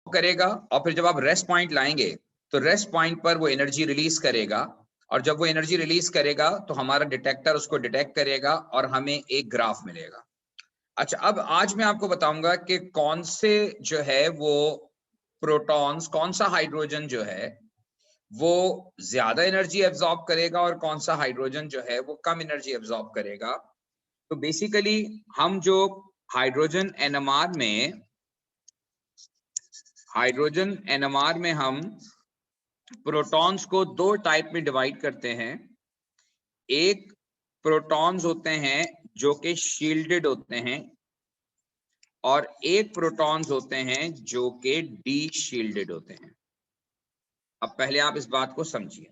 करेगा और फिर जब आप रेस्ट पॉइंट लाएंगे तो रेस्ट पॉइंट पर वो एनर्जी रिलीज करेगा, और जब वो एनर्जी रिलीज करेगा तो हमारा डिटेक्टर उसको डिटेक्ट करेगा और हमें एक ग्राफ मिलेगा। अच्छा, अब आज मैं आपको बताऊंगा कि कौन से जो है वो प्रोटॉन्स, कौन सा हाइड्रोजन जो है वो ज्यादा एनर्जी एब्जॉर्ब करेगा और कौन सा हाइड्रोजन जो है वो कम एनर्जी एब्जॉर्ब करेगा। तो बेसिकली हम जो हाइड्रोजन एनएमआर में हम प्रोटॉन्स को दो टाइप में डिवाइड करते हैं। एक प्रोटॉन्स होते हैं जो कि शील्डेड होते हैं और एक प्रोटॉन्स होते हैं जो कि डी शील्डेड होते हैं। अब पहले आप इस बात को समझिए,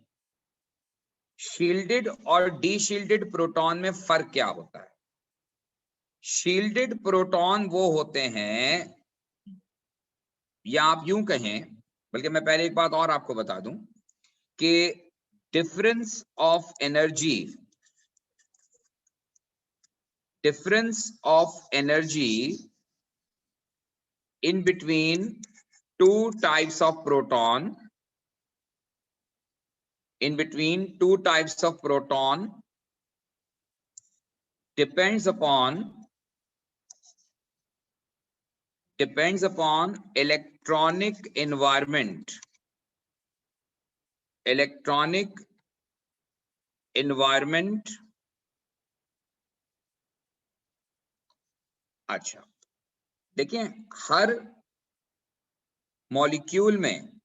शील्डेड और डी शील्डेड प्रोटॉन में फर्क क्या होता है। शील्डेड प्रोटॉन वो होते हैं, या आप यूं कहें, बल्कि मैं पहले एक बात और आपको बता दूं कि difference of energy in between two types of proton depends upon electronic environment अच्छा, देखिए, हर मॉलिक्यूल में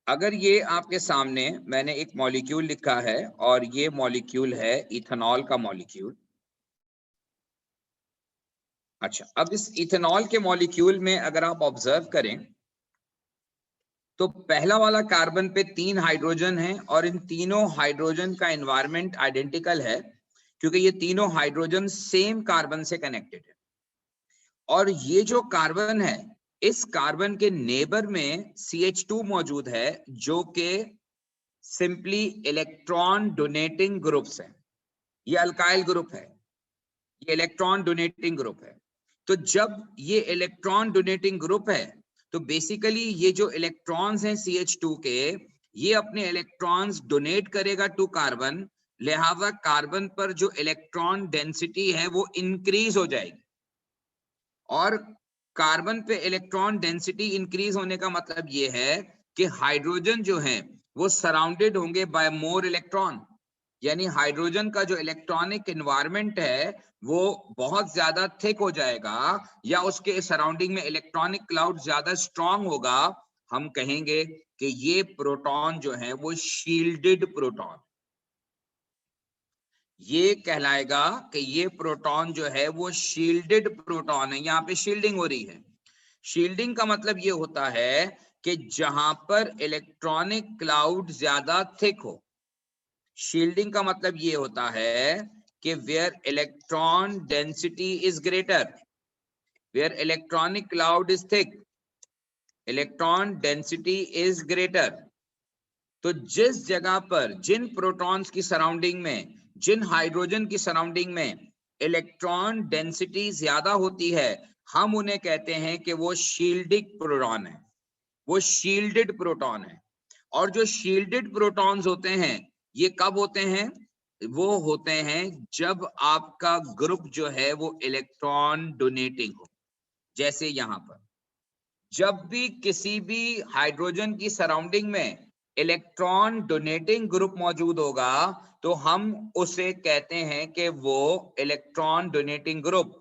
अगर ये आपके सामने मैंने एक मॉलिक्यूल लिखा है और ये मॉलिक्यूल है इथेनॉल का मॉलिक्यूल। अच्छा, अब इस इथेनॉल के मॉलिक्यूल में अगर आप ऑब्जर्व करें तो पहला वाला कार्बन पे 3 हाइड्रोजन हैं और इन तीनों हाइड्रोजन का एनवायरनमेंट आइडेंटिकल है क्योंकि ये तीनों हाइड्रोजन सेम कार्बन से कनेक्टेड है। और ये जो कार्बन है, इस कार्बन के नेबर में CH2 मौजूद है जो कि सिंपली इलेक्ट्रॉन डोनेटिंग ग्रुप्स है। ये अल्काइल ग्रुप है, ये इलेक्ट्रॉन डोनेटिंग ग्रुप है। तो जब ये इलेक्ट्रॉन डोनेटिंग ग्रुप है तो बेसिकली ये जो इलेक्ट्रॉन्स हैं CH2 के, ये अपने इलेक्ट्रॉन्स डोनेट करेगा टू कार्बन, लिहाजा कार्बन पर जो इलेक्ट्रॉन डेंसिटी है वो इंक्रीज हो जाएगी। और कार्बन पे इलेक्ट्रॉन डेंसिटी इंक्रीज होने का मतलब ये है कि हाइड्रोजन जो है वो सराउंडेड होंगे बाय मोर इलेक्ट्रॉन, यानी हाइड्रोजन का जो इलेक्ट्रॉनिक एनवायरनमेंट है वो बहुत ज्यादा थिक हो जाएगा या उसके सराउंडिंग में इलेक्ट्रॉनिक क्लाउड ज्यादा स्ट्रांग होगा। हम कहेंगे कि ये प्रोटॉन जो है वो शील्डेड प्रोटॉन, ये कहलाएगा कि ये प्रोटॉन जो है वो शील्डेड प्रोटॉन है। यहाँ पे शील्डिंग हो रही है। शील्डिंग का मतलब ये होता है कि जहां पर इलेक्ट्रॉनिक क्लाउड ज्यादा थिक हो। शील्डिंग का मतलब ये होता है कि where electron density is greater, where electronic cloud is thick, electron density is greater. तो जिस जगह पर, जिन प्रोटॉन्स की सराउंडिंग में, जिन हाइड्रोजन की सराउंडिंग में इलेक्ट्रॉन डेंसिटी ज्यादा होती है, हम उन्हें कहते हैं कि वो शील्डिक प्रोटॉन है, वो शील्डेड प्रोटॉन है। और जो शील्डेड प्रोटॉन्स होते हैं ये कब होते हैं? वो होते हैं जब आपका ग्रुप जो है वो इलेक्ट्रॉन डोनेटिंग हो। जैसे यहां पर जब भी किसी भी हाइड्रोजन की सराउंडिंग में इलेक्ट्रॉन डोनेटिंग ग्रुप मौजूद होगा तो हम उसे कहते हैं कि वो electron donating group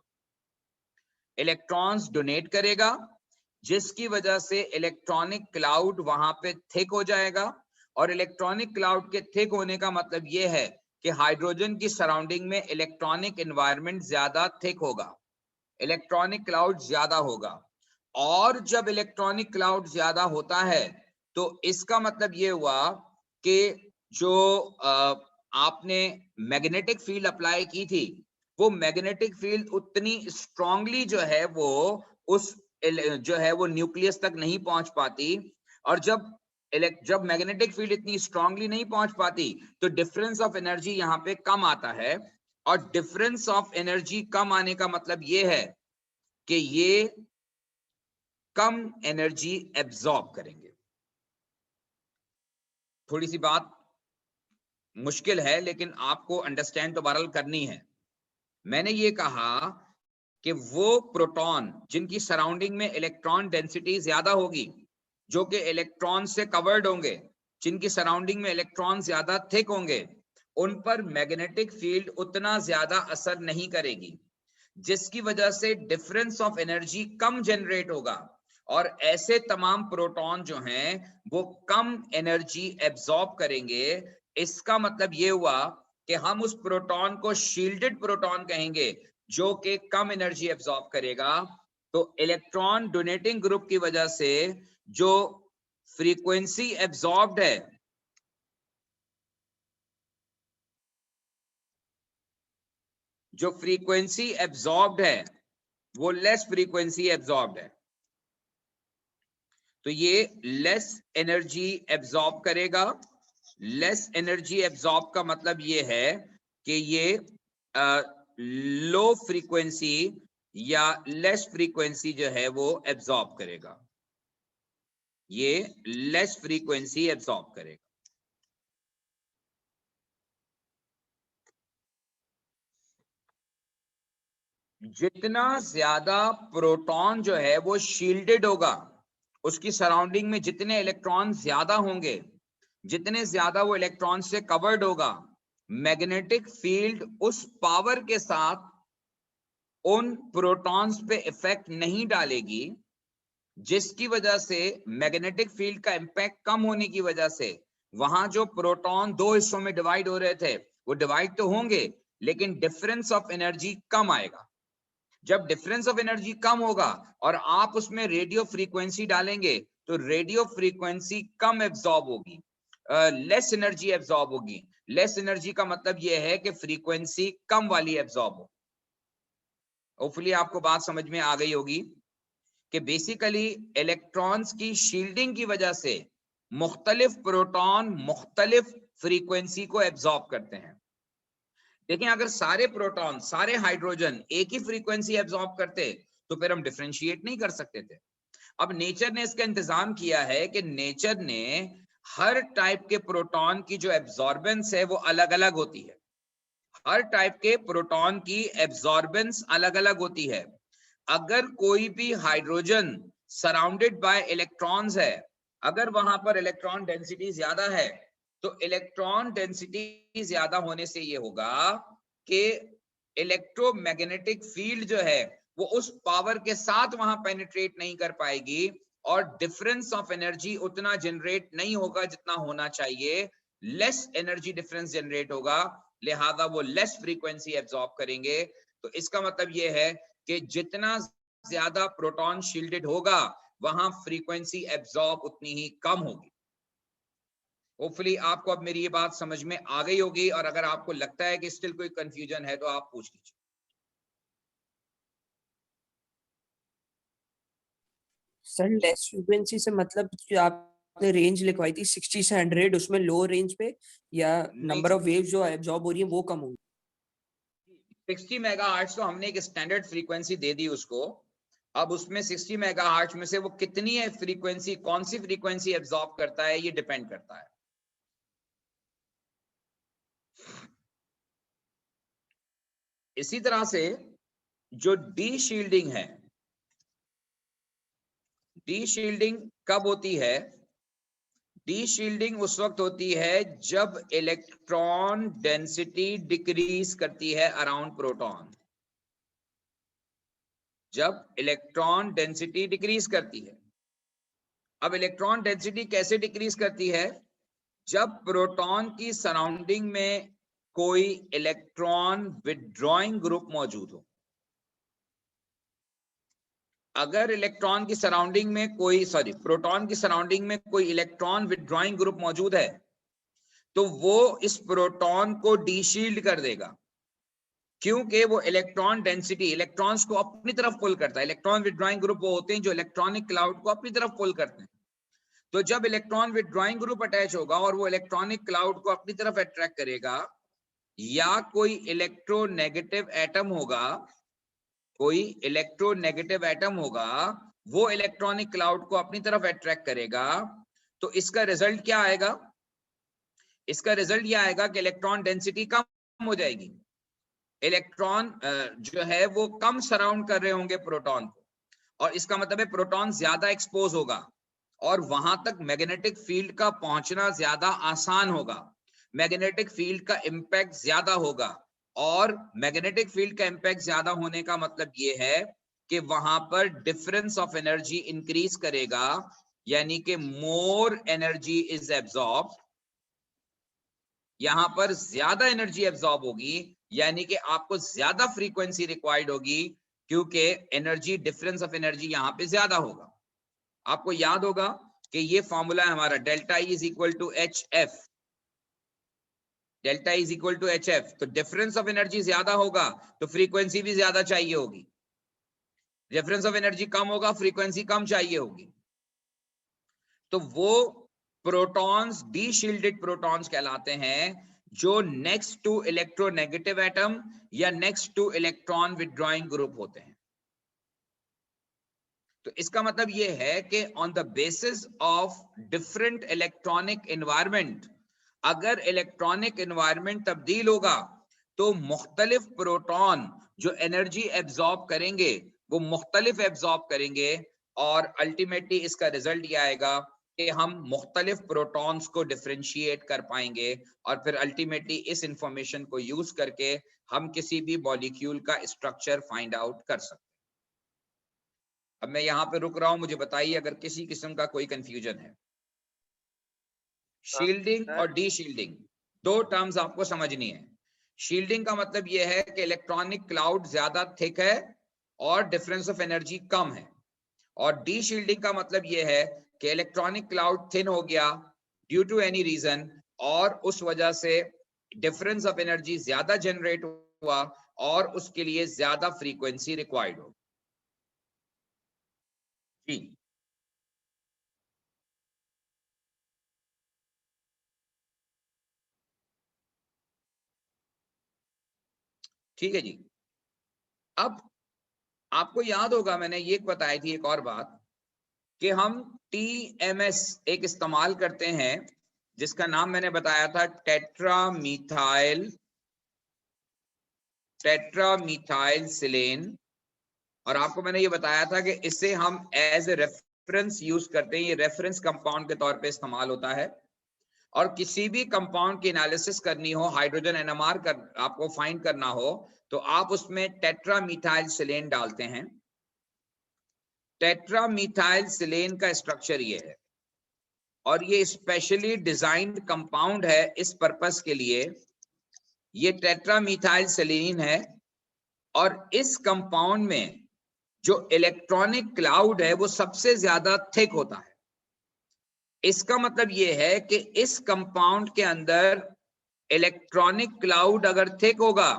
electrons donate करेगा, जिसकी वजह से इलेक्ट्रॉनिक क्लाउड वहां पे थिक हो जाएगा। और इलेक्ट्रॉनिक क्लाउड के थिक होने का मतलब यह है कि हाइड्रोजन की सराउंडिंग में इलेक्ट्रॉनिक एनवायरनमेंट ज्यादा थिक होगा, इलेक्ट्रॉनिक क्लाउड ज्यादा होगा। और जब इलेक्ट्रॉनिक क्लाउड ज्यादा होता है तो इसका मतलब ये हुआ कि जो आपने मैग्नेटिक फील्ड अप्लाई की थी वो मैग्नेटिक फील्ड उतनी स्ट्रांगली जो है वो उस जो है वो न्यूक्लियस तक नहीं पहुंच पाती। और जब जब मैग्नेटिक फील्ड इतनी स्ट्रांगली नहीं पहुंच पाती तो डिफरेंस ऑफ एनर्जी यहाँ पे कम आता है, और डिफरेंस ऑफ एनर्जी कम आने का मतलब ये है कि ये कम एनर्जी एब्जॉर्ब करेंगे। थोड़ी सी बात मुश्किल है लेकिन आपको अंडरस्टैंड तो बहरहाल करनी है। मैंने ये कहा कि वो प्रोटॉन जिनकी सराउंडिंग में इलेक्ट्रॉन डेंसिटी ज्यादा होगी, जो कि इलेक्ट्रॉन से कवर्ड होंगे, जिनकी सराउंडिंग में इलेक्ट्रॉन ज्यादा थिक होंगे, उन पर मैग्नेटिक फील्ड उतना ज्यादा असर नहीं करेगी, जिसकी वजह से difference of energy come generate होगा, और ऐसे तमाम प्रोटॉन जो हैं वो कम एनर्जी एब्जॉर्ब करेंगे। इसका मतलब ये हुआ कि हम उस प्रोटॉन को शील्डेड प्रोटॉन कहेंगे जो कि कम एनर्जी एब्जॉर्ब करेगा। तो इलेक्ट्रॉन डोनेटिंग ग्रुप की वजह से जो फ्रीक्वेंसी एब्जॉर्ब्ड है, जो फ्रीक्वेंसी एब्जॉर्ब्ड है वो लेस फ्रीक्वेंसी एब्जॉर्ब्ड है। तो ये लेस एनर्जी एब्जॉर्ब करेगा। लेस एनर्जी एब्जॉर्ब का मतलब ये है कि ये लो फ्रीक्वेंसी या लेस फ्रीक्वेंसी जो है वो एब्जॉर्ब करेगा, ये लेस फ्रीक्वेंसी एब्जॉर्ब करेगा। जितना ज्यादा प्रोटॉन जो है वो शील्डेड होगा, उसकी सराउंडिंग में जितने इलेक्ट्रॉन ज्यादा होंगे, जितने ज्यादा वो इलेक्ट्रॉन से कवर्ड होगा, मैग्नेटिक फील्ड उस पावर के साथ उन प्रोटॉन्स पे इफेक्ट नहीं डालेगी, जिसकी वजह से मैग्नेटिक फील्ड का इंपैक्ट कम होने की वजह से वहां जो प्रोटॉन दो हिस्सों में डिवाइड हो रहे थे वो डिवाइड तो होंगे, लेकिन डिफरेंस ऑफ एनर्जी कम आएगा। जब डिफरेंस ऑफ एनर्जी कम होगा और आप उसमें रेडियो फ्रीक्वेंसी डालेंगे तो रेडियो फ्रीक्वेंसी कम एब्जॉर्ब होगी, लेस एनर्जी एब्जॉर्ब होगी। लेस एनर्जी का मतलब यह है कि फ्रीक्वेंसी कम वाली एब्जॉर्ब हो। होपफुली आपको बात समझ में आ गई होगी कि बेसिकली इलेक्ट्रॉन्स की शील्डिंग की वजह से मुख्तलिफ प्रोटॉन मुख्तलिफ फ्रीक्वेंसी को एब्जॉर्ब करते हैं। लेकिन अगर सारे प्रोटॉन सारे हाइड्रोजन एक ही फ्रीक्वेंसी एब्जॉर्ब करते तो फिर हम डिफरेंशिएट नहीं कर सकते थे। अब नेचर ने इसका इंतजाम किया है कि नेचर ने हर टाइप के प्रोटॉन की जो एब्जॉर्बेंस है वो अलग अलग होती है। हर टाइप के प्रोटॉन की एब्जॉर्बेंस अलग अलग होती है। अगर कोई भी हाइड्रोजन सराउंडेड बाय इलेक्ट्रॉन्स है, अगर वहां पर इलेक्ट्रॉन डेंसिटी ज्यादा है, तो इलेक्ट्रॉन डेंसिटी ज्यादा होने से ये होगा कि इलेक्ट्रोमैग्नेटिक फील्ड जो है वो उस पावर के साथ वहां पेनिट्रेट नहीं कर पाएगी, और डिफरेंस ऑफ एनर्जी उतना जनरेट नहीं होगा जितना होना चाहिए। लेस एनर्जी डिफरेंस जनरेट होगा, लिहाजा वो लेस फ्रीक्वेंसी एब्जॉर्ब करेंगे। तो इसका मतलब ये है कि जितना ज्यादा प्रोटॉन शील्डेड होगा वहां फ्रीक्वेंसी एब्जॉर्ब उतनी ही कम होगी। होपफुली आपको अब मेरी ये बात समझ में आ गई होगी, और अगर आपको लगता है कि स्टिल कोई कंफ्यूजन है तो आप पूछ लीजिए। सर लेस फ्रीक्वेंसी से मतलब जो आपने रेंज लिखवाई थी 60 से 100, उसमें लो रेंज पे या नंबर ऑफ वेव्स जो एब्जॉर्ब हो रही है वो कम होगी? 60 मेगाहर्ट्ज तो हमने एक स्टैंडर्ड फ्रीक्वेंसी दे दी उसको। अब उसमें 60 मेगाहर्ट्ज में से वो कितनी है फ्रीक्वेंसी, कौन सी फ्रीक्वेंसी एब्जॉर्ब करता है, ये डिपेंड करता है। इसी तरह से जो डी शील्डिंग है, डी शील्डिंग कब होती है? डी शील्डिंग उस वक्त होती है जब इलेक्ट्रॉन डेंसिटी डिक्रीज करती है अराउंड प्रोटॉन। जब इलेक्ट्रॉन डेंसिटी डिक्रीज करती है। अब इलेक्ट्रॉन डेंसिटी कैसे डिक्रीज करती है? जब प्रोटॉन की सराउंडिंग में कोई इलेक्ट्रॉन विथड्रॉइंग ग्रुप मौजूद हो। अगर इलेक्ट्रॉन की सराउंडिंग में कोई प्रोटॉन की सराउंडिंग में कोई इलेक्ट्रॉन विथड्रॉइंग ग्रुप मौजूद है तो वो इस प्रोटॉन को डीशील्ड कर देगा, क्योंकि वो इलेक्ट्रॉन डेंसिटी इलेक्ट्रॉन्स को अपनी तरफ पुल करता है। इलेक्ट्रॉन विथड्रॉइंग ग्रुप वो होते हैं जो इलेक्ट्रॉनिक क्लाउड को अपनी तरफ पुल करते हैं। तो जब इलेक्ट्रॉन विथड्रॉइंग ग्रुप अटैच होगा और वो इलेक्ट्रॉनिक क्लाउड को अपनी तरफ अट्रैक्ट करेगा, या कोई इलेक्ट्रोनेगेटिव एटम होगा, कोई इलेक्ट्रोनेगेटिव एटम होगा, वो इलेक्ट्रॉनिक क्लाउड को अपनी तरफ अट्रैक्ट करेगा, तो इसका रिजल्ट क्या आएगा? इसका रिजल्ट ये आएगा कि इलेक्ट्रॉन डेंसिटी कम हो जाएगी, इलेक्ट्रॉन जो है वो कम सराउंड कर रहे होंगे प्रोटॉन को, और इसका मतलब है प्रोटॉन ज्यादा एक्सपोज होगा और वहां तक मैग्नेटिक फील्ड का पहुंचना ज्यादा आसान होगा, मैग्नेटिक फील्ड का इंपैक्ट ज्यादा होगा, और मैग्नेटिक फील्ड का इंपैक्ट ज्यादा होने का मतलब ये है कि वहां पर डिफरेंस ऑफ एनर्जी इंक्रीज करेगा, यानी कि मोर एनर्जी इज एब्जॉर्ब, यहां पर ज्यादा एनर्जी एब्जॉर्ब होगी, यानी कि आपको ज्यादा फ्रीक्वेंसी रिक्वायर्ड होगी, क्योंकि एनर्जी डिफरेंस ऑफ एनर्जी यहां पे ज्यादा होगा। आपको याद होगा कि ये फॉर्मूला है हमारा, delta E is equal to H F, delta is equal to H F. तो डिफरेंस ऑफ एनर्जी ज्यादा होगा तो फ्रीक्वेंसी भी ज्यादा चाहिए होगी, डिफरेंस ऑफ एनर्जी कम होगा, फ्रीक्वेंसी कम चाहिए होगी। तो वो प्रोटॉन्स डी शील्डेड प्रोटॉन्स कहलाते हैं, जो नेक्स्ट टू इलेक्ट्रोनेगेटिव एटम या next two electron withdrawing group होते हैं। तो इसका मतलब ये है कि on the basis of different electronic environment, अगर इलेक्ट्रॉनिक एनवायरनमेंट तब्दील होगा तो मुख्तलिफ प्रोटॉन जो एनर्जी एब्जॉर्ब करेंगे वो मुख्तलिफ एब्जॉर्ब करेंगे, और अल्टीमेटली इसका रिजल्ट ये आएगा कि हम मुख्तलिफ प्रोटॉन्स को डिफरेंशिएट कर पाएंगे, और फिर अल्टीमेटली इस इंफॉर्मेशन को यूज करके हम किसी भी मॉलिक्यूल का स्ट्रक्चर फाइंड आउट कर सकते हैं। अब मैं यहाँ पे रुक रहा हूं, मुझे बताइए अगर किसी किस्म का कोई कंफ्यूजन है। शील्डिंग और डी शील्डिंग दो टर्म्स आपको समझनी है। शील्डिंग का मतलब यह है कि इलेक्ट्रॉनिक क्लाउड ज्यादा थिक है और डिफरेंस ऑफ एनर्जी कम है, और डी शील्डिंग का मतलब यह है कि इलेक्ट्रॉनिक क्लाउड थिन हो गया ड्यू टू एनी रीजन, और उस वजह से डिफरेंस ऑफ एनर्जी ज्यादा जनरेट हुआ और उसके लिए ज्यादा फ्रीक्वेंसी रिक्वायर्ड हो। जी ठीक है जी। अब आपको याद होगा मैंने ये बताई थी एक और बात कि हम TMS एक इस्तेमाल करते हैं जिसका नाम मैंने बताया था टेट्रामीथाइल सिलेन, और आपको मैंने ये बताया था कि इसे हम एज ए रेफरेंस यूज करते हैं, ये रेफरेंस कंपाउंड के तौर पे इस्तेमाल होता है, और किसी भी कंपाउंड की एनालिसिस करनी हो, हाइड्रोजन NMR आपको फाइंड करना हो, तो आप उसमें टेट्रामीथाइल सिलेन डालते हैं। टेट्रामीथाइल सिलेन का स्ट्रक्चर ये है, और ये स्पेशली डिजाइन्ड कंपाउंड है इस पर्पस के लिए। ये टेट्रामीथाइल सिलेन है, और इस कंपाउंड में जो इलेक्ट्रॉनिक क्लाउड है वो सबसे ज्यादा थिक होता है। इसका मतलब ये है कि इस कंपाउंड के अंदर इलेक्ट्रॉनिक क्लाउड अगर थिक होगा,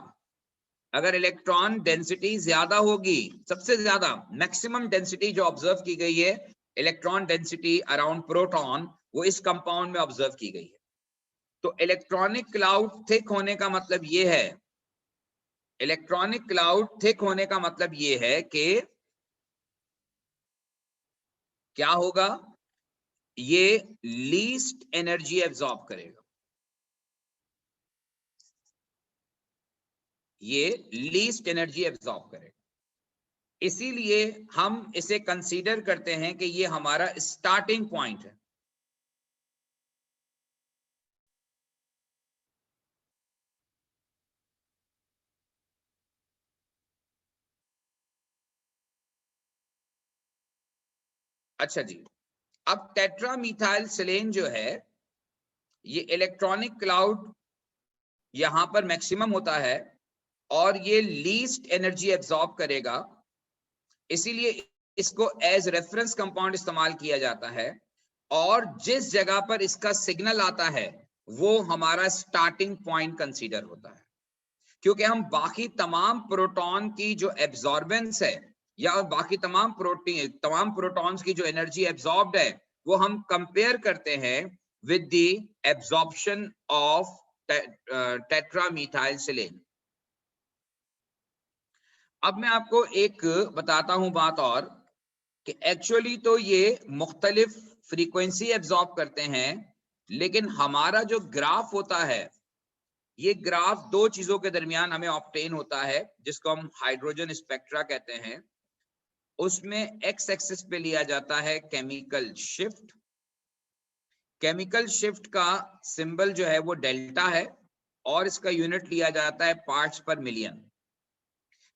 अगर इलेक्ट्रॉन डेंसिटी ज्यादा होगी, सबसे ज्यादा मैक्सिमम डेंसिटी जो ऑब्जर्व की गई है, इलेक्ट्रॉन डेंसिटी अराउंड प्रोटॉन, वो इस कंपाउंड में ऑब्जर्व की गई है। तो इलेक्ट्रॉनिक क्लाउड थिक होने का मतलब ये है, इलेक्ट्रॉनिक क्लाउड थिक होने का मतलब ये है कि क्या होगा, ये लीस्ट एनर्जी एब्जॉर्ब करेगा, ये लीस्ट एनर्जी एब्जॉर्ब करेगा। इसीलिए हम इसे कंसीडर करते हैं कि ये हमारा स्टार्टिंग पॉइंट है। अच्छा जी, अब टेट्रामीथाइल सिलेन जो है, ये इलेक्ट्रॉनिक क्लाउड यहां पर मैक्सिमम होता है और ये लीस्ट एनर्जी एब्जॉर्ब करेगा, इसीलिए इसको एज रेफरेंस कंपाउंड इस्तेमाल किया जाता है, और जिस जगह पर इसका सिग्नल आता है वो हमारा स्टार्टिंग पॉइंट कंसीडर होता है, क्योंकि हम बाकी तमाम प्रोटॉन की जो एब्जॉर्बेंस है, या बाकी तमाम प्रोटॉन्स की जो एनर्जी एब्जॉर्ब्ड है, वो हम कंपेयर करते हैं विद द एब्जॉर्प्शन ऑफ टेट्रामीथाइलसिलेन। अब मैं आपको एक बताता हूं बात और कि एक्चुअली तो ये मुख्तलिफ फ्रीक्वेंसी एब्जॉर्ब करते हैं, लेकिन हमारा जो ग्राफ होता है, ये ग्राफ दो चीजों के दरमियान हमें ऑब्टेन होता है, जिसको हम हाइड्रोजन स्पेक्ट्रा कहते हैं। उसमें एक्स एक्सिस पे लिया जाता है केमिकल शिफ्ट। केमिकल शिफ्ट का सिंबल जो है वो डेल्टा है और इसका यूनिट लिया जाता है पार्ट्स पर मिलियन।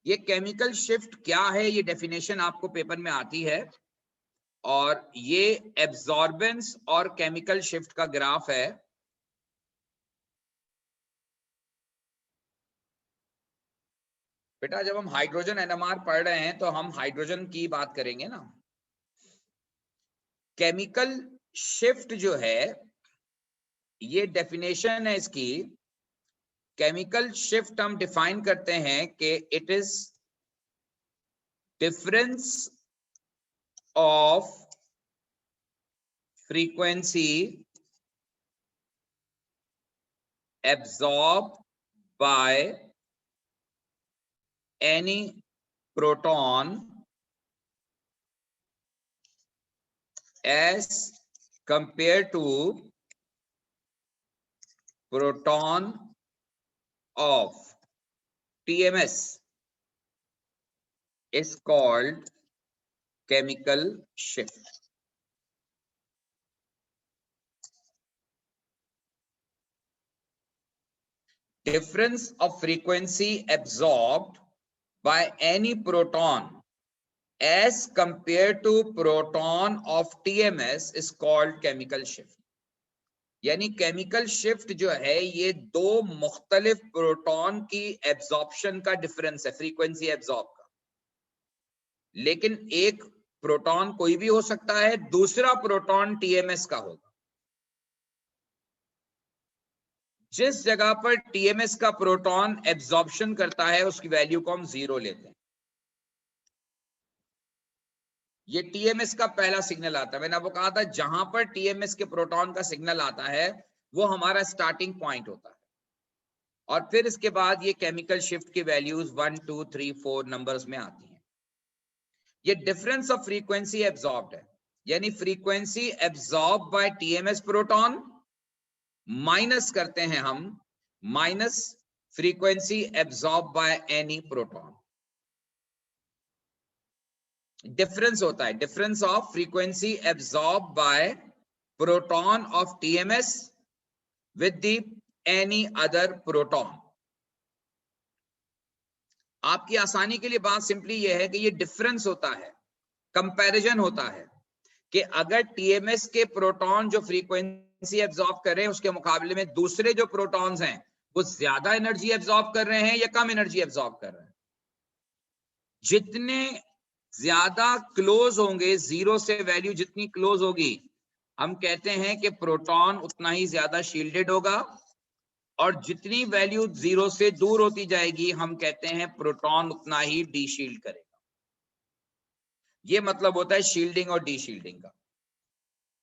ये केमिकल शिफ्ट क्या है, ये डेफिनेशन आपको पेपर में आती है, और ये एब्जॉर्बेंस और केमिकल शिफ्ट का ग्राफ है। बेटा जब हम हाइड्रोजन एनएमआर पढ़ रहे हैं तो हम हाइड्रोजन की बात करेंगे ना। केमिकल शिफ्ट जो है, ये डेफिनेशन है इसकी। केमिकल शिफ्ट हम डिफाइन करते हैं कि it is difference of frequency absorbed by any proton as compared to proton of TMS is called chemical shift. Difference of frequency absorbed by any proton as compared to proton of TMS is called chemical shift. यानी chemical shift जो है ये दो मुख्तलिफ proton की absorption का difference है, frequency absorb का। लेकिन एक प्रोटॉन कोई भी हो सकता है, दूसरा प्रोटॉन टीएमएस का होगा। जिस जगह पर टीएमएस का प्रोटॉन एब्जॉर्प्शन करता है उसकी वैल्यू को हम 0 लेते हैं। ये टीएमएस का पहला सिग्नल आता है। मैंने आपको कहा था जहां पर टीएमएस के प्रोटॉन का सिग्नल आता है वो हमारा स्टार्टिंग पॉइंट होता है, और फिर इसके बाद ये केमिकल शिफ्ट की वैल्यूज 1 2 3 4 नंबर्स में आती हैं। ये डिफरेंस ऑफ फ्रीक्वेंसी एब्जॉर्ब्ड है, यानी frequency absorb by TMS proton minus करते हैं हम minus frequency absorb by any proton. Difference होता है, difference of frequency absorb by proton of TMS with the any other proton. आपकी आसानी के लिए बात सिंपली यह है कि ये डिफरेंस होता है, कंपैरिजन होता है कि अगर टीएमएस के प्रोटॉन जो फ्रीक्वेंसी एब्जॉर्ब कर रहे हैं उसके मुकाबले में दूसरे जो प्रोटॉन्स हैं वो ज्यादा एनर्जी एब्जॉर्ब कर रहे हैं या कम एनर्जी एब्जॉर्ब कर रहे हैं। जितने ज्यादा क्लोज होंगे, जीरो से वैल्यू जितनी क्लोज होगी, हम कहते हैं कि प्रोटॉन उतना ही ज्यादा शील्डेड होगा, और जितनी वैल्यू जीरो से दूर होती जाएगी हम कहते हैं प्रोटॉन उतना ही डीशील्ड करेगा। ये मतलब होता है शील्डिंग और डीशील्डिंग का,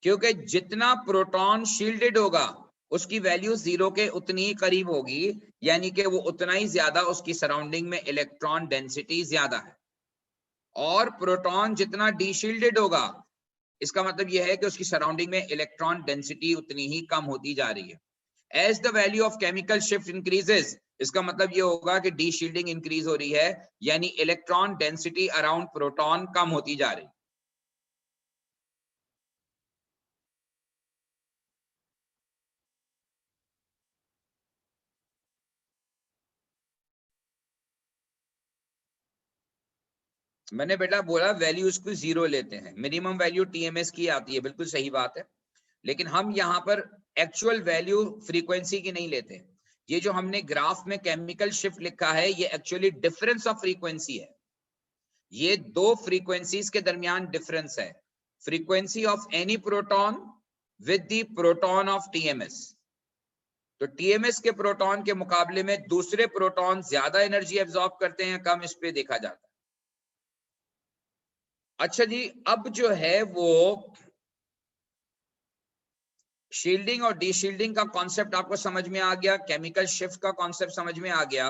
क्योंकि जितना प्रोटॉन शील्डेड होगा उसकी वैल्यू जीरो के उतनी ही करीब होगी, यानी कि वो उतना ही ज्यादा उसकी सराउंडिंग में इलेक्ट्रॉन डेंसिटी ज्यादा है। और प्रोटॉन जितना डीशील्डेड होगा इसका मतलब यह है कि उसकी सराउंडिंग में इलेक्ट्रॉन डेंसिटी उतनी ही कम होती जा रही है। As the value of chemical shift increases, इसका मतलब ये होगा कि डी शील्डिंग इंक्रीज हो रही है, यानी इलेक्ट्रॉन डेंसिटी अराउंड प्रोटॉन कम होती जा रही। मैंने बेटा बोला वैल्यूज को 0 लेते हैं, मिनिमम वैल्यू टीएमएस की आती है, बिल्कुल सही बात है, लेकिन हम यहाँ पर एक्चुअल वैल्यू फ्रीक्वेंसी की नहीं लेते। ये जो हमने ग्राफ में केमिकल शिफ्ट लिखा है ये एक्चुअली डिफरेंस ऑफ फ्रीक्वेंसी है। ये दो फ्रीक्वेंसीज के दरमियान डिफरेंस है, frequency of any proton with the proton of TMS. तो टीएमएस के प्रोटॉन के मुकाबले में दूसरे प्रोटॉन ज्यादा एनर्जी एब्जॉर्ब करते हैं, कम, इस पे देखा जाता है। अच्छा जी, अब जो है वो शील्डिंग और डीशील्डिंग का कॉन्सेप्ट आपको समझ में आ गया, केमिकल शिफ्ट का कॉन्सेप्ट समझ में आ गया।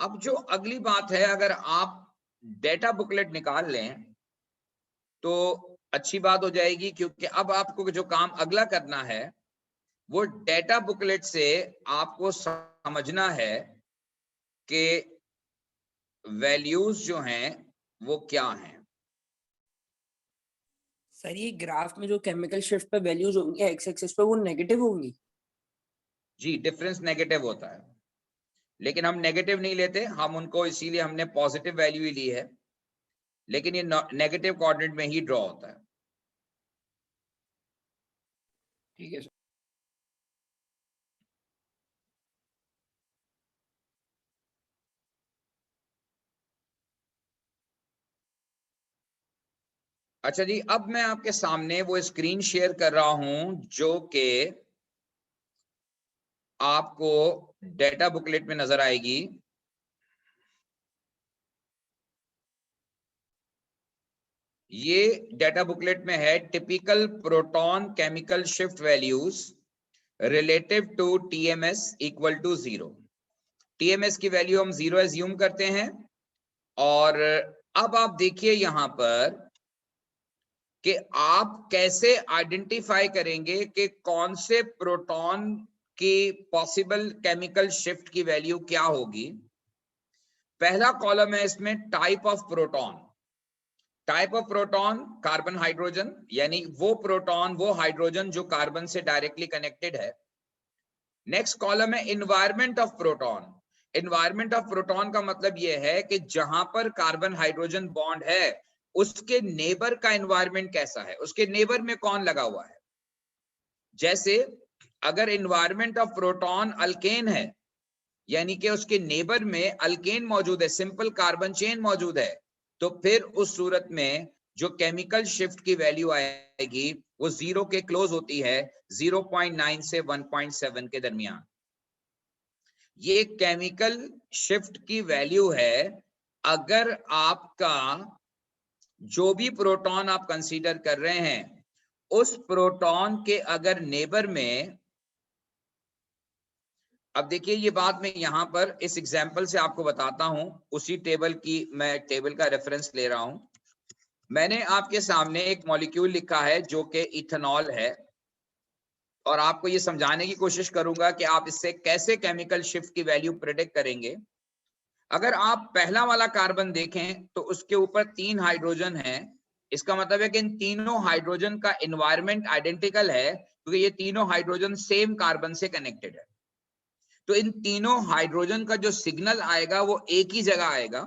अब जो अगली बात है, अगर आप डेटा बुकलेट निकाल लें तो अच्छी बात हो जाएगी, क्योंकि अब आपको जो काम अगला करना है वो डेटा बुकलेट से आपको समझना है कि वैल्यूज जो हैं वो क्या हैं। सर ये ग्राफ में जो केमिकल शिफ्ट पे वैल्यूज होंगी एक्स एक्सिस पे वो नेगेटिव होंगी? जी, डिफरेंस नेगेटिव होता है, लेकिन हम नेगेटिव नहीं लेते, हम उनको इसीलिए हमने पॉजिटिव वैल्यू ही ली है, लेकिन ये नेगेटिव कोऑर्डिनेट में ही ड्रॉ होता है। ठीक है सर। अच्छा जी, अब मैं आपके सामने वो स्क्रीन शेयर कर रहा हूं जो कि आपको डेटा बुकलेट में नजर आएगी। ये डेटा बुकलेट में है typical proton chemical shift values relative to TMS equal to 0। TMS की वैल्यू हम 0 एज्यूम करते हैं। और अब आप देखिए यहां पर कि आप कैसे आइडेंटिफाई करेंगे कि कौन से प्रोटॉन की पॉसिबल केमिकल शिफ्ट की वैल्यू क्या होगी। पहला कॉलम है इसमें type of proton. Type of proton carbon hydrogen, यानी वो प्रोटॉन वो हाइड्रोजन जो कार्बन से डायरेक्टली कनेक्टेड है। नेक्स्ट कॉलम है environment of proton. Environment of proton का मतलब यह है कि जहां पर कार्बन हाइड्रोजन बॉन्ड है उसके नेबर का एनवायरनमेंट कैसा है, उसके नेबर में कौन लगा हुआ है। जैसे अगर एनवायरनमेंट ऑफ प्रोटॉन अल्केन है, यानी कि उसके नेबर में अल्केन मौजूद है, सिंपल कार्बन चेन मौजूद है, तो फिर उस सूरत में जो केमिकल शिफ्ट की वैल्यू आएगी वो 0 के क्लोज होती है, 0.9 से 1.7 के दरमियान। ये केमिकल शिफ्ट की वैल्यू है अगर आपका जो भी प्रोटॉन आप कंसीडर कर रहे हैं उस प्रोटॉन के अगर नेबर में, अब देखिए ये बात मैं यहां पर इस एग्जांपल से आपको बताता हूं, उसी टेबल की मैं टेबल का रेफरेंस ले रहा हूं। मैंने आपके सामने एक मॉलिक्यूल लिखा है जो कि इथेनॉल है, और आपको ये समझाने की कोशिश करूंगा कि आप इससे कैसे केमिकल शिफ्ट की वैल्यू प्रेडिक्ट करेंगे। अगर आप पहला वाला कार्बन देखें तो उसके ऊपर 3 हाइड्रोजन है। इसका मतलब है कि इन तीनों हाइड्रोजन का एनवायरनमेंट आइडेंटिकल है, क्योंकि ये तीनों हाइड्रोजन सेम कार्बन से कनेक्टेड है। तो इन तीनों हाइड्रोजन का जो सिग्नल आएगा वो एक ही जगह आएगा।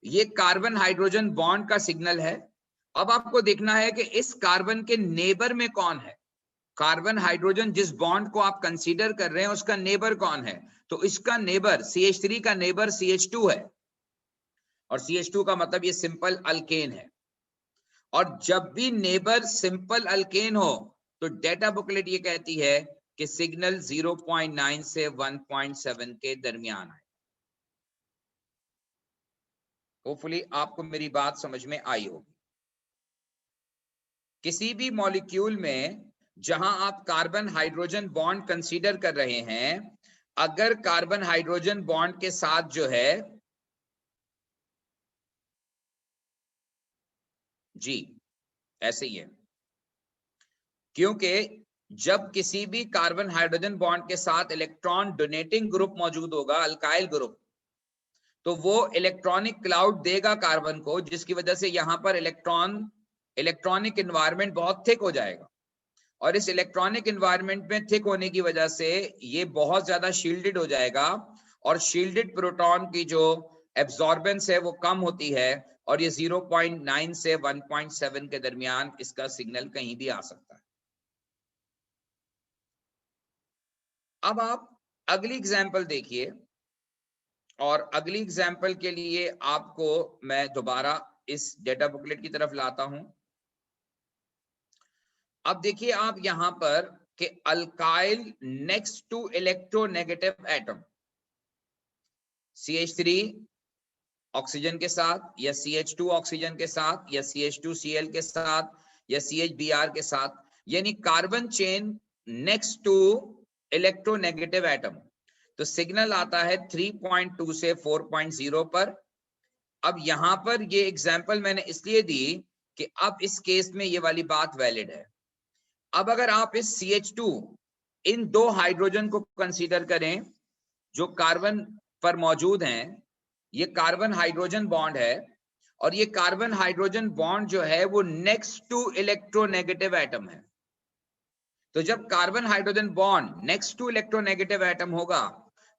ये कार्बन हाइड्रोजन बॉन्ड का सिग्नल है। अब आपको देखना है कि इस कार्बन के नेबर में कौन है। कार्बन हाइड्रोजन जिस बॉन्ड को आप कंसीडर कर रहे हैं उसका नेबर कौन है, तो इसका नेबर CH3 का नेबर CH2 है, और CH2 का मतलब ये सिंपल अल्केन है। और जब भी नेबर सिंपल अल्केन हो तो डेटा बुकलेट ये कहती है कि सिग्नल 0.9 से 1.7 के दरमियान है। होपफुली आपको मेरी बात समझ में आई होगी। किसी भी मॉलिक्यूल में जहां आप कार्बन हाइड्रोजन बॉन्ड कंसीडर कर रहे हैं, अगर कार्बन हाइड्रोजन बॉन्ड के साथ जो है, जी ऐसे ही है, क्योंकि जब किसी भी कार्बन हाइड्रोजन बॉन्ड के साथ इलेक्ट्रॉन डोनेटिंग ग्रुप मौजूद होगा, अल्काइल ग्रुप, तो वो इलेक्ट्रॉनिक क्लाउड देगा कार्बन को, जिसकी वजह से यहां पर इलेक्ट्रॉनिक एनवायरनमेंट बहुत थिक हो जाएगा। और इस इलेक्ट्रॉनिक एनवायरनमेंट में थिक होने की वजह से ये बहुत ज्यादा शील्डेड हो जाएगा, और शील्डेड प्रोटॉन की जो एब्जॉर्बेंस है वो कम होती है, और ये 0.9 से 1.7 के दरमियान इसका सिग्नल कहीं भी आ सकता है। अब आप अगली एग्जाम्पल देखिए, और अगली एग्जाम्पल के लिए आपको मैं दोबारा इस डेटा बुकलेट की तरफ लाता हूं। अब देखिए आप यहां पर कि alkyl next to electronegative atom CH3 oxygen के साथ, या CH2 ऑक्सीजन के साथ, या CH2Cl के साथ, या CHBr के साथ, यानी carbon chain next to electronegative atom. तो सिग्नल आता है 3.2 से 4.0 पर। अब यहां पर ये एग्जांपल मैंने इसलिए दी कि अब इस केस में ये वाली बात वैलिड है। अब अगर आप इस CH2 इन दो हाइड्रोजन को कंसीडर करें जो कार्बन पर मौजूद हैं, ये कार्बन हाइड्रोजन बॉन्ड है और ये कार्बन हाइड्रोजन बॉन्ड जो है वो नेक्स्ट टू इलेक्ट्रोनेगेटिव एटम है। तो जब carbon hydrogen bond next to electronegative atom होगा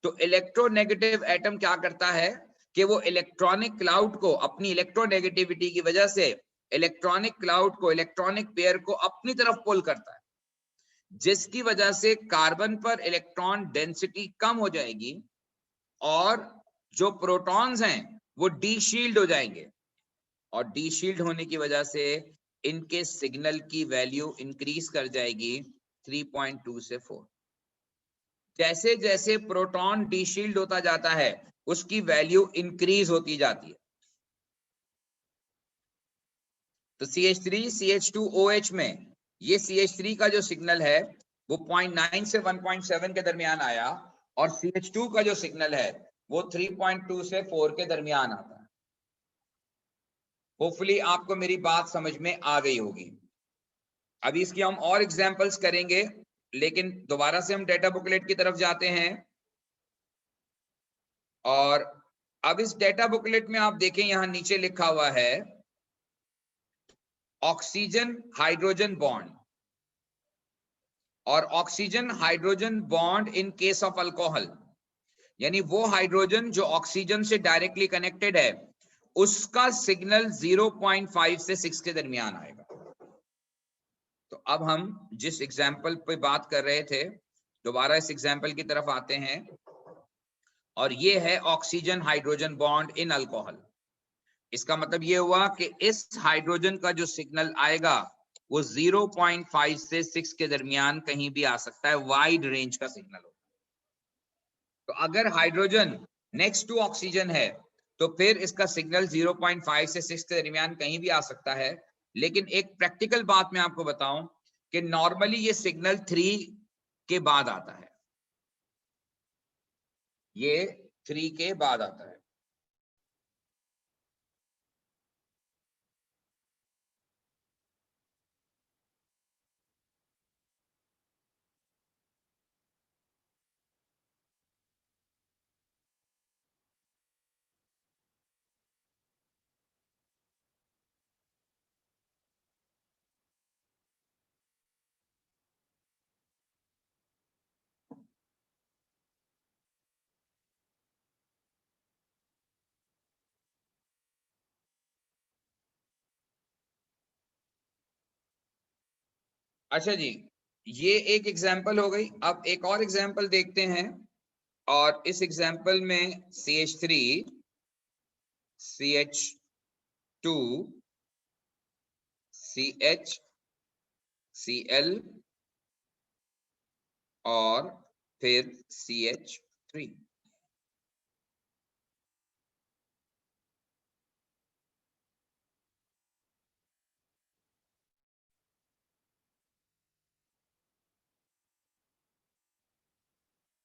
तो इलेक्ट्रोनेगेटिव एटम क्या करता है कि वो इलेक्ट्रॉनिक क्लाउड को अपनी इलेक्ट्रोनेगेटिविटी की वजह से इलेक्ट्रॉनिक क्लाउड को, इलेक्ट्रॉनिक पेयर को अपनी तरफ पुल करता है, जिसकी वजह से कार्बन पर इलेक्ट्रॉन डेंसिटी कम हो जाएगी और जो प्रोटॉन्स हैं वो डी शील्ड हो जाएंगे और डी शील्ड होने की वजह से इनके सिग्नल की वैल्यू इंक्रीज कर जाएगी 3.2 से 4। जैसे जैसे प्रोटॉन डी शील्ड होता जाता है उसकी वैल्यू इंक्रीज होती जाती है। तो CH3 CH2OH में ये CH3 का जो सिग्नल है वो 0.9 से 1.7 के दरमियान आया और CH2 का जो सिग्नल है वो 3.2 से 4 के दरमियान आता है। होपफुली आपको मेरी बात समझ में आ गई होगी। अभी इसकी हम और एग्जांपल्स करेंगे, लेकिन दोबारा से हम डेटा बुकलेट की तरफ जाते हैं और अब इस डेटा बुकलेट में आप देखें यहां नीचे लिखा हुआ है ऑक्सीजन हाइड्रोजन बॉन्ड और oxygen hydrogen bond in case of alcohol, यानी वो हाइड्रोजन जो ऑक्सीजन से डायरेक्टली कनेक्टेड है उसका सिग्नल 0.5 से 6 के दरमियान आएगा। तो अब हम जिस एग्जाम्पल पे बात कर रहे थे दोबारा इस एग्जाम्पल की तरफ आते हैं और ये है oxygen hydrogen bond in alcohol. इसका मतलब ये हुआ कि इस हाइड्रोजन का जो सिग्नल आएगा वो 0.5 से 6 के दरमियान कहीं भी आ सकता है, वाइड रेंज का सिग्नल होगा। तो अगर हाइड्रोजन नेक्स्ट टू ऑक्सीजन है तो फिर इसका सिग्नल 0.5 से 6 के दरमियान कहीं भी आ सकता है, लेकिन एक प्रैक्टिकल बात मैं आपको बताऊं कि नॉर्मली ये सिग्नल 3 के बाद आता है, ये 3 के बाद आता है। अच्छा जी, ये एक एग्जाम्पल हो गई। अब एक और एग्जाम्पल देखते हैं और इस एग्जाम्पल में CH3 CH2 CH Cl और फिर CH3।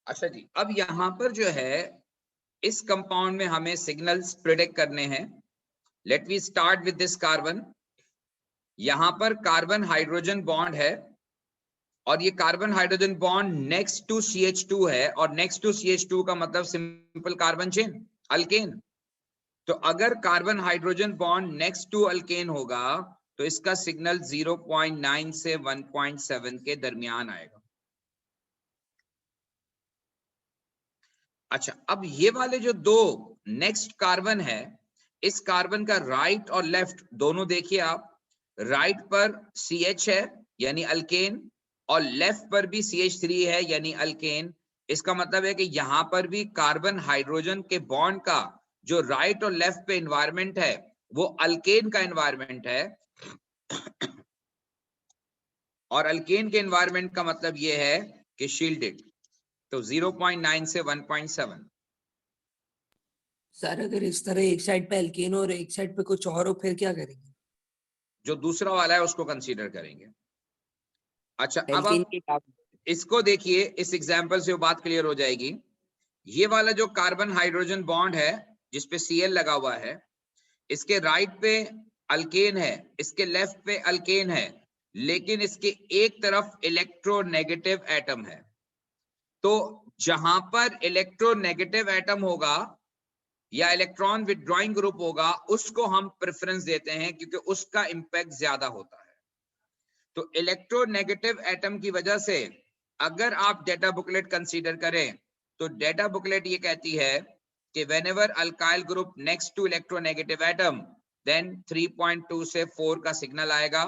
अच्छा जी, अब यहां पर जो है इस कंपाउंड में हमें सिग्नल्स प्रेडिक्ट करने हैं। Let we start with this carbon. यहां पर कार्बन हाइड्रोजन बॉन्ड है और ये carbon hydrogen bond next to CH2 है और नेक्स्ट टू CH2 का मतलब सिंपल कार्बन चेन, अल्केन। तो अगर carbon hydrogen bond next to alkane होगा तो इसका सिग्नल 0.9 से 1.7 के दरमियान आएगा। अच्छा, अब ये वाले जो दो नेक्स्ट कार्बन है, इस कार्बन का राइट और लेफ्ट दोनों देखिए आप। राइट पर CH है यानी अल्केन और लेफ्ट पर भी CH3 है यानी अल्केन। इसका मतलब है कि यहां पर भी कार्बन हाइड्रोजन के बॉन्ड का जो राइट और लेफ्ट पे एनवायरनमेंट है वो अल्केन का एनवायरनमेंट है और अल्केन के एनवायरनमेंट का मतलब ये है कि शील्डेड। तो 0.9 से 1.7। सर अगर इस तरह एक साइड पे एल्केन और एक साइड पे कुछ और हो फिर क्या करेंगे? जो दूसरा वाला है उसको कंसीडर करेंगे। अच्छा, अब एल्केन आप के क्या? इसको देखिए, इस एग्जाम्पल से वो बात क्लियर हो जाएगी। ये वाला जो कार्बन हाइड्रोजन बॉन्ड है जिसपे Cl लगा हुआ है, इसके राइट पे अल्केन है, इसके लेफ्ट पे अल्केन है, लेकिन इसके एक तरफ इलेक्ट्रोनेगेटिव एटम है। तो जहां पर इलेक्ट्रोनेगेटिव एटम होगा या इलेक्ट्रॉन विथड्रॉइंग ग्रुप होगा, उसको हम प्रेफरेंस देते हैं क्योंकि उसका इंपैक्ट ज्यादा होता है। तो इलेक्ट्रोनेगेटिव एटम की वजह से अगर आप डेटा बुकलेट कंसीडर करें तो डेटा बुकलेट ये कहती है कि whenever alkyl group next to electronegative atom then 3.2 से 4 का सिग्नल आएगा।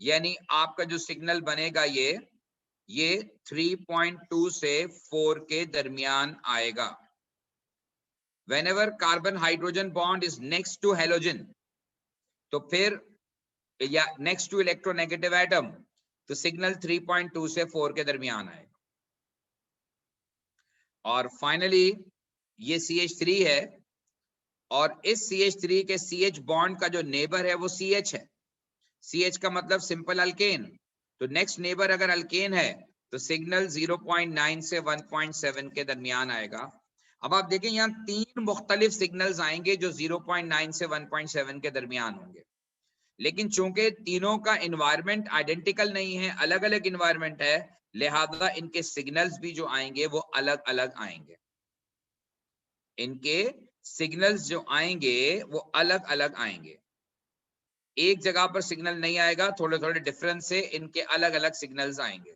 यानी आपका जो सिग्नल बनेगा ये 3.2 से 4 के दरमियान आएगा। whenever carbon hydrogen bond is next to halogen, तो फिर या नेक्स्ट टू इलेक्ट्रोनेगेटिव एटम, तो सिग्नल 3.2 से 4 के दरमियान आएगा। और फाइनली ये CH3 है, और इस CH3 के CH बॉन्ड का जो नेबर है वो CH है। CH का मतलब सिंपल अल्केन, तो नेक्स्ट नेबर अगर अल्केन है तो सिग्नल 0.9 से 1.7 के दरमियान आएगा। अब आप देखें यहाँ तीन मुख्तलिफ सिग्नल्स आएंगे जो 0.9 से 1.7 के दरमियान होंगे, लेकिन चूंकि तीनों का इन्वायरमेंट आइडेंटिकल नहीं है, अलग अलग इन्वायरमेंट है, लिहाजा इनके सिग्नल्स भी जो आएंगे वो अलग अलग आएंगे। इनके सिग्नल्स जो आएंगे वो अलग अलग आएंगे, एक जगह पर सिग्नल नहीं आएगा, थोड़े थोड़े डिफरेंस से इनके अलग अलग सिग्नल्स आएंगे।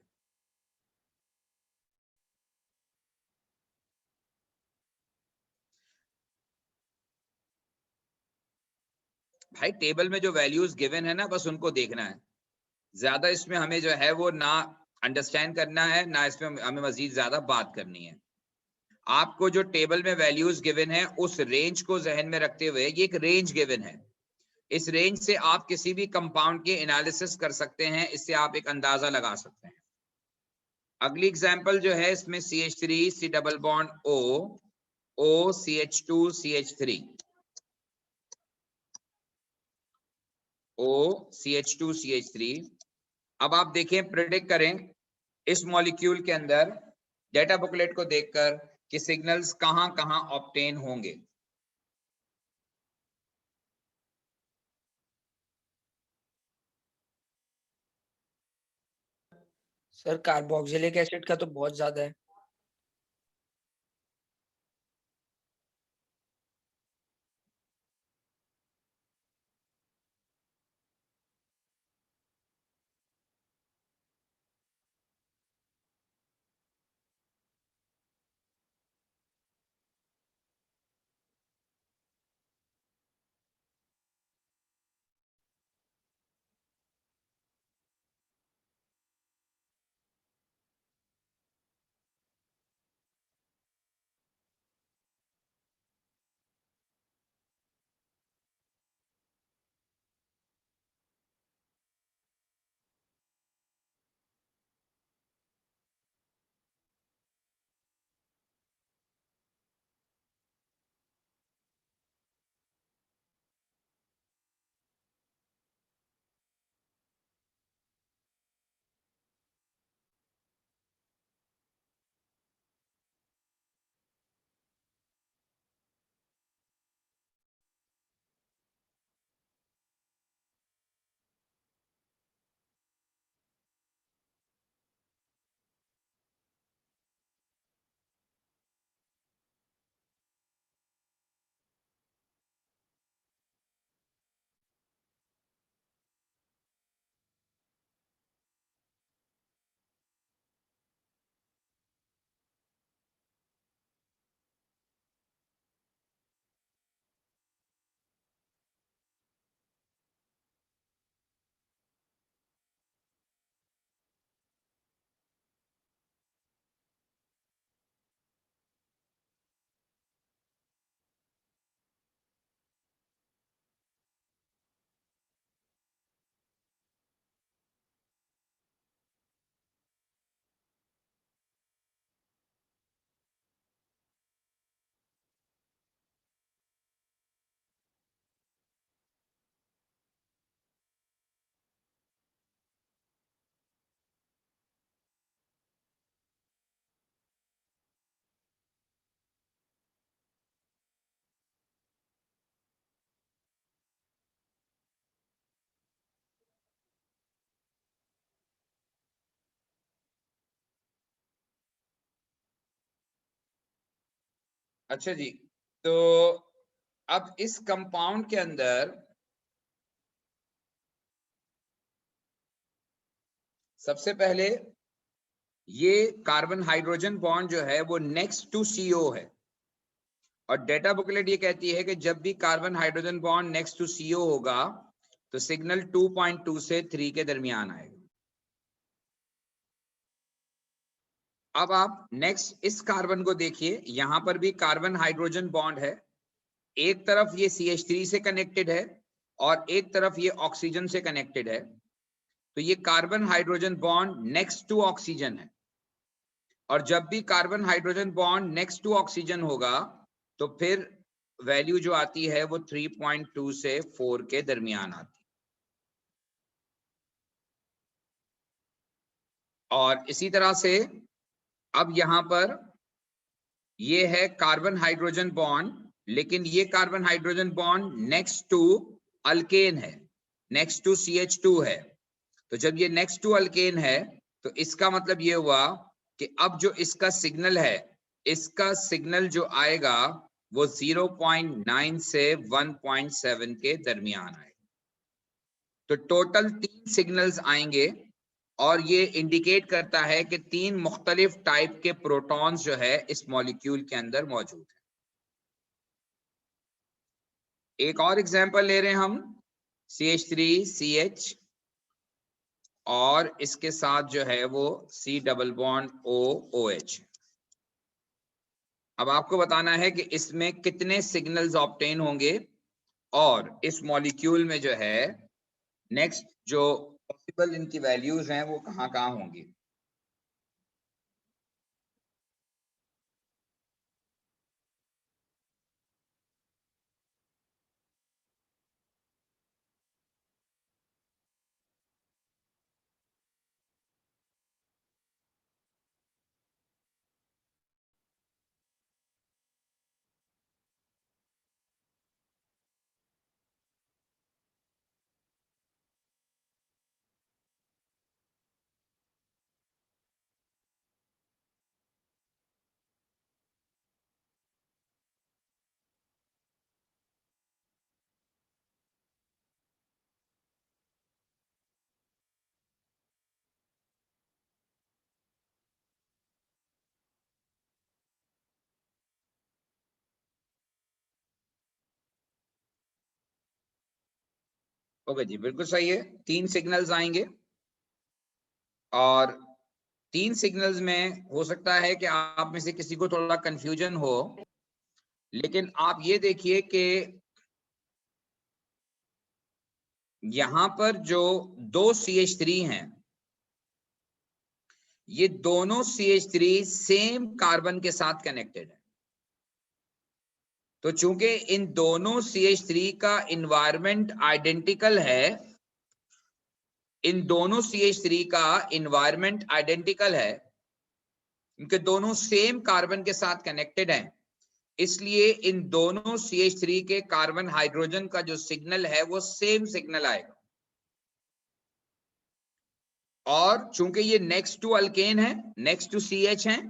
भाई टेबल में जो वैल्यूज गिवन है ना, बस उनको देखना है, ज्यादा इसमें हमें जो है वो ना अंडरस्टैंड करना है, ना इसमें हमें मजीद ज्यादा बात करनी है। आपको जो टेबल में वैल्यूज गिवन है उस रेंज को जहन में रखते हुए, ये एक रेंज गिवन है, इस रेंज से आप किसी भी कंपाउंड के एनालिसिस कर सकते हैं, इससे आप एक अंदाजा लगा सकते हैं। अगली एग्जांपल जो है इसमें CH3 C double bond O O CH2 CH3 O CH2 CH3। अब आप देखें, प्रेडिक्ट करें इस मॉलिक्यूल के अंदर डेटा बुकलेट को देखकर कि सिग्नल्स कहां कहां ऑब्टेन होंगे। सर कार्बोक्सिलिक एसिड का तो बहुत ज्यादा है। अच्छा जी, तो अब इस कंपाउंड के अंदर सबसे पहले ये कार्बन हाइड्रोजन बॉन्ड जो है वो नेक्स्ट टू CO है, और डेटा बुकलेट ये कहती है कि जब भी carbon hydrogen bond next to CO होगा तो सिग्नल 2.2 से 3 के दरमियान आएगा। अब आप नेक्स्ट इस कार्बन को देखिए, यहां पर भी कार्बन हाइड्रोजन बॉन्ड है, एक तरफ ये CH3 से कनेक्टेड है और एक तरफ ये ऑक्सीजन से कनेक्टेड है, तो ये carbon hydrogen bond next to oxygen है, और जब भी carbon hydrogen bond next to oxygen होगा तो फिर वैल्यू जो आती है वो 3.2 से 4 के दरमियान आती है। और इसी तरह से अब यहां पर ये है कार्बन हाइड्रोजन बॉन्ड, लेकिन ये carbon hydrogen bond next to alkane है, नेक्स्ट टू CH2 है। तो जब ये नेक्स्ट टू अल्केन है तो इसका मतलब ये हुआ कि अब जो इसका सिग्नल है, इसका सिग्नल जो आएगा वो 0.9 से 1.7 के दरमियान आएगा। तो टोटल 3 सिग्नल्स आएंगे, और ये इंडिकेट करता है कि 3 मुख्तलिफ टाइप के प्रोटॉन्स जो है इस मॉलिक्यूल के अंदर मौजूद है। एक और एग्जांपल ले रहे हैं हम, CH3CH और इसके साथ जो है वो C डबल बॉन्ड OOH। अब आपको बताना है कि इसमें कितने सिग्नल्स ऑब्टेन होंगे और इस मॉलिक्यूल में जो है नेक्स्ट जो पॉसिबल इनकी वैल्यूज हैं वो कहाँ कहाँ होंगी। ओके जी, बिल्कुल सही है, 3 सिग्नल्स आएंगे, और 3 सिग्नल्स में हो सकता है कि आप में से किसी को थोड़ा कंफ्यूजन हो, लेकिन आप ये देखिए कि यहां पर जो 2 CH3 हैं, ये दोनों CH3 सेम कार्बन के साथ कनेक्टेड है। तो चूंकि इन दोनों CH3 का इन्वायरमेंट आइडेंटिकल है, इन दोनों CH3 का इन्वायरमेंट आइडेंटिकल है, इनके दोनों सेम कार्बन के साथ कनेक्टेड हैं, इसलिए इन दोनों CH3 के कार्बन हाइड्रोजन का जो सिग्नल है वो सेम सिग्नल आएगा। और चूंकि ये नेक्स्ट टू अल्केन है, नेक्स्ट टू CH है,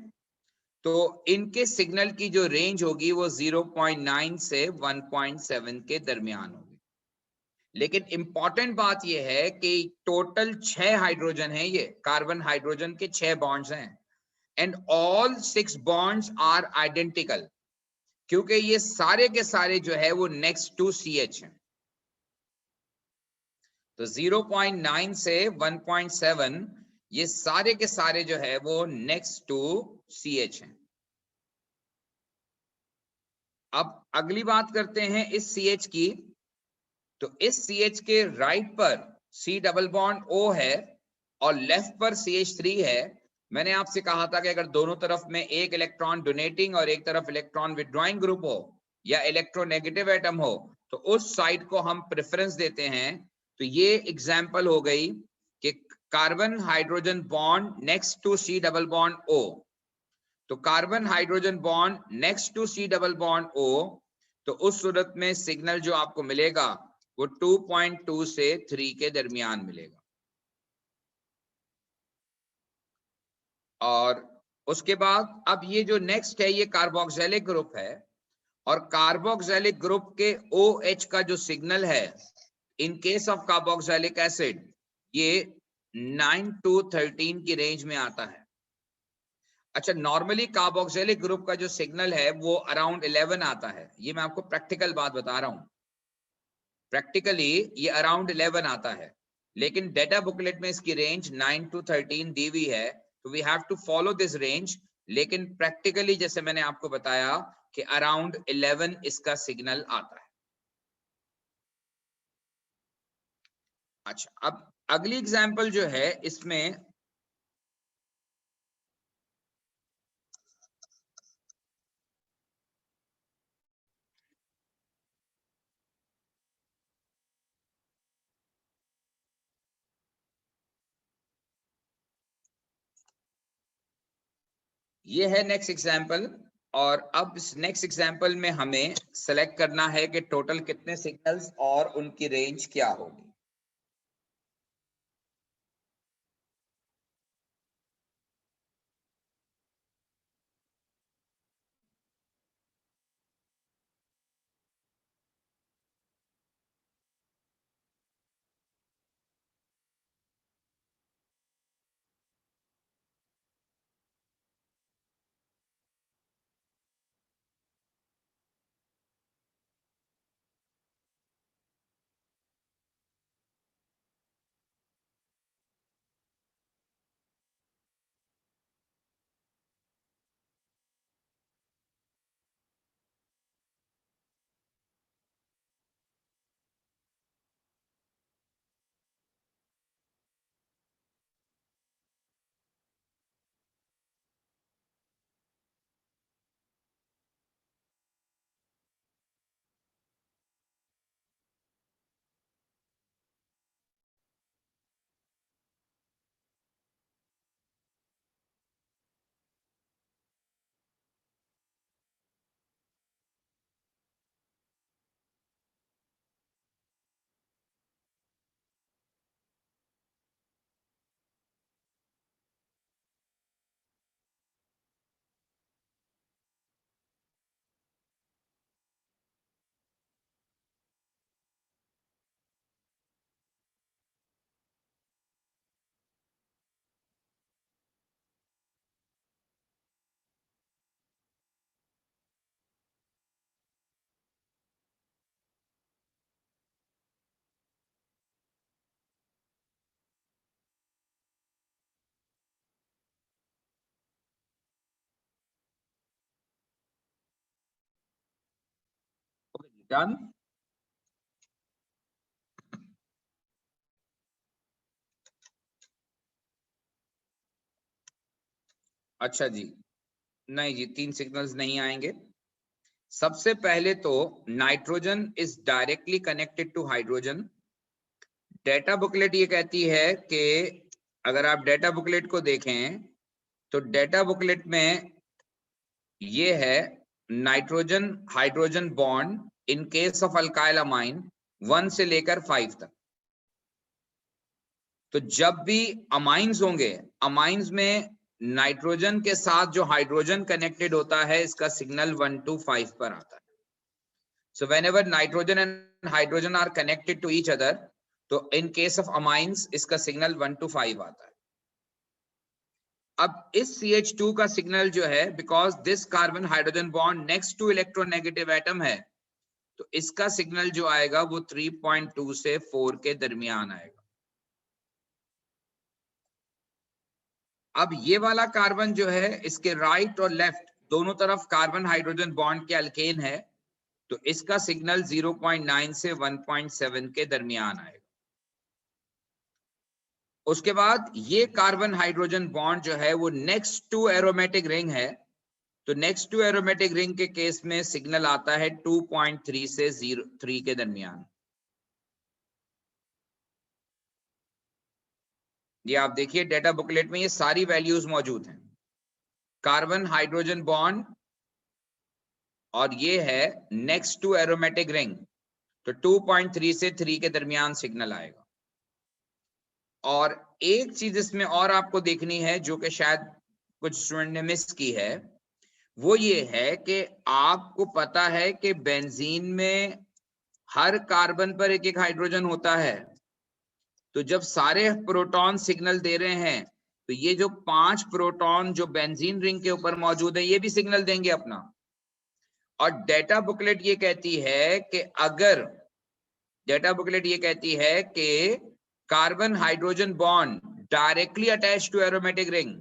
तो इनके सिग्नल की जो रेंज होगी वो 0.9 से 1.7 के दरमियान होगी। लेकिन इंपॉर्टेंट बात यह है कि टोटल 6 हाइड्रोजन है, ये कार्बन हाइड्रोजन के 6 बॉन्ड्स हैं, and all 6 bonds are identical, क्योंकि ये सारे के सारे जो है वो नेक्स्ट टू CH हैं। तो 0.9 से 1.7 ये सारे के सारे जो है वो नेक्स्ट टू CH हैं। अब अगली बात करते हैं इस CH की। तो इस CH के राइट पर C डबल बॉन्ड O है और लेफ्ट पर CH3 है। मैंने आपसे कहा था कि अगर दोनों तरफ में एक इलेक्ट्रॉन डोनेटिंग और एक तरफ इलेक्ट्रॉन विड्रॉइंग ग्रुप हो या इलेक्ट्रोनेगेटिव एटम हो तो उस साइड को हम प्रेफरेंस देते हैं। तो ये एग्जांपल हो गई कि carbon hydrogen bond next to C double bond O, तो carbon hydrogen bond next to C double bond O, तो उस सूरत में सिग्नल जो आपको मिलेगा वो 2.2 से 3 के दरमियान मिलेगा। और उसके बाद अब ये जो नेक्स्ट है ये कार्बोक्सिलिक ग्रुप है, और कार्बोक्सिलिक ग्रुप के OH का जो सिग्नल है in case of carboxylic acid ये 9 to 13 की रेंज में आता है। अच्छा, नॉर्मली कार्बोक्सिलिक ग्रुप का जो सिग्नल है वो अराउंड 11 आता है। ये मैं आपको प्रैक्टिकल बात बता रहा हूं, प्रैक्टिकली ये अराउंड 11 आता है, लेकिन डेटा बुकलेट में इसकी रेंज 9 to 13 दी हुई है, तो we have to follow this range. लेकिन प्रैक्टिकली जैसे मैंने आपको बताया कि अराउंड 11 इसका सिग्नल आता है। अच्छा, अब अगली एग्जांपल जो है इसमें ये है नेक्स्ट एग्जांपल। और अब इस नेक्स्ट एग्जांपल में हमें सेलेक्ट करना है कि टोटल कितने सिग्नल्स और उनकी रेंज क्या होगी। डन। अच्छा जी, नहीं जी, 3 सिग्नल्स नहीं आएंगे। सबसे पहले तो nitrogen is directly connected to hydrogen. Data booklet ये कहती है कि अगर आप डेटा बुकलेट को देखें तो डेटा बुकलेट में ये है nitrogen hydrogen bond in case of alkyl amine 1 से लेकर 5 तक। तो जब भी अमाइंस होंगे, अमाइंस में नाइट्रोजन के साथ जो हाइड्रोजन कनेक्टेड होता है इसका सिग्नल 1 to 5 पर आता है। So whenever nitrogen and hydrogen are connected to each other, तो in case of amines इसका सिग्नल 1 to 5 आता है। अब इस CH2 का सिग्नल जो है, because this carbon hydrogen bond next to electronegative atom है, तो इसका सिग्नल जो आएगा वो 3.2 से 4 के दरमियान आएगा। अब ये वाला कार्बन जो है इसके राइट और लेफ्ट दोनों तरफ कार्बन हाइड्रोजन बॉन्ड के अल्केन है, तो इसका सिग्नल 0.9 से 1.7 के दरमियान आएगा। उसके बाद ये कार्बन हाइड्रोजन बॉन्ड जो है वो नेक्स्ट टू एरोमेटिक रिंग है, तो नेक्स्ट टू एरोमेटिक रिंग के केस में सिग्नल आता है 2.3 से 0.3 के दरमियान। ये आप देखिए डेटा बुकलेट में ये सारी वैल्यूज मौजूद हैं। कार्बन हाइड्रोजन बॉन्ड और ये है नेक्स्ट टू एरोमेटिक रिंग, तो 2.3 से 3 के दरमियान सिग्नल आएगा। और एक चीज इसमें और आपको देखनी है जो कि शायद कुछ स्टूडेंट ने मिस की है, वो ये है कि आपको पता है कि बेंजीन में हर कार्बन पर एक एक हाइड्रोजन होता है, तो जब सारे प्रोटॉन सिग्नल दे रहे हैं तो ये जो 5 प्रोटॉन जो बेंजीन रिंग के ऊपर मौजूद है ये भी सिग्नल देंगे अपना। और डेटा बुकलेट ये कहती है कि carbon hydrogen bond directly attach to aromatic ring,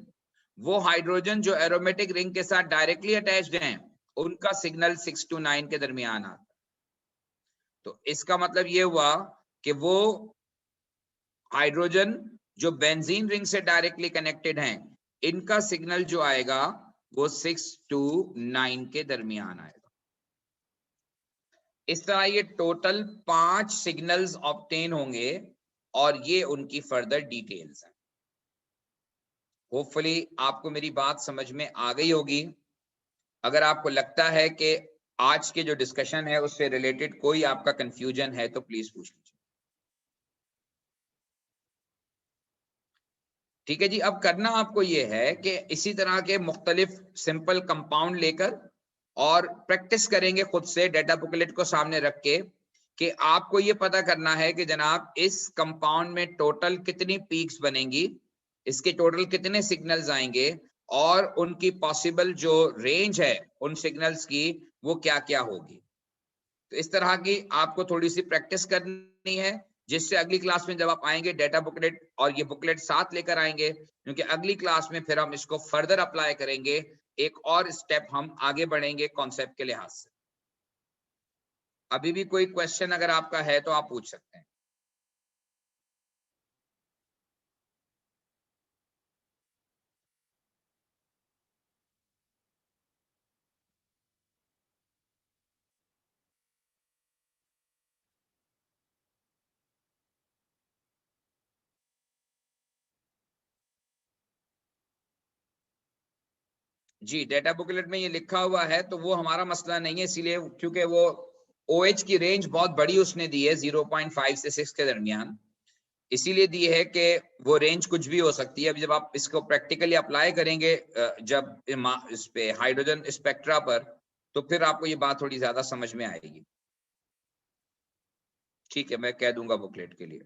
वो हाइड्रोजन जो एरोमेटिक रिंग के साथ डायरेक्टली अटैच्ड हैं उनका सिग्नल 6 to 9 के दरमियान आता। तो इसका मतलब ये हुआ कि वो हाइड्रोजन जो बेंजीन रिंग से डायरेक्टली कनेक्टेड हैं इनका सिग्नल जो आएगा वो 6 to 9 के दरमियान आएगा। इस तरह ये टोटल 5 सिग्नल्स ऑब्टेन होंगे और ये उनकी फर्दर डिटेल्स हैं। होपफुली आपको मेरी बात समझ में आ गई होगी। अगर आपको लगता है कि आज के जो डिस्कशन है उससे रिलेटेड कोई आपका कंफ्यूजन है तो प्लीज पूछ लीजिए। ठीक है जी, अब करना आपको ये है कि इसी तरह के मुख्तलिफ सिंपल कंपाउंड लेकर और प्रैक्टिस करेंगे खुद से डेटा बुकलेट को सामने रख के कि आपको ये पता करना है कि जनाब इस कंपाउंड में टोटल कितनी पीक्स बनेंगी, इसके टोटल कितने सिग्नल्स आएंगे और उनकी पॉसिबल जो रेंज है उन सिग्नल्स की वो क्या क्या होगी। तो इस तरह की आपको थोड़ी सी प्रैक्टिस करनी है जिससे अगली क्लास में जब आप आएंगे डेटा बुकलेट और ये बुकलेट साथ लेकर आएंगे, क्योंकि अगली क्लास में फिर हम इसको फर्दर अप्लाई करेंगे, एक और स्टेप हम आगे बढ़ेंगे कॉन्सेप्ट के लिहाज से। अभी भी कोई क्वेश्चन अगर आपका है तो आप पूछ सकते हैं। जी, डेटा बुकलेट में ये लिखा हुआ है तो वो हमारा मसला नहीं है, इसीलिए क्योंकि वो OH की रेंज बहुत बड़ी उसने दी है 0.5 से 6 के दरमियान, इसीलिए दी है कि वो रेंज कुछ भी हो सकती है। अब जब आप इसको प्रैक्टिकली अप्लाई करेंगे जब इस पे हाइड्रोजन स्पेक्ट्रा पर, तो फिर आपको ये बात थोड़ी ज्यादा समझ में आएगी। ठीक है, मैं कह दूंगा बुकलेट के लिए।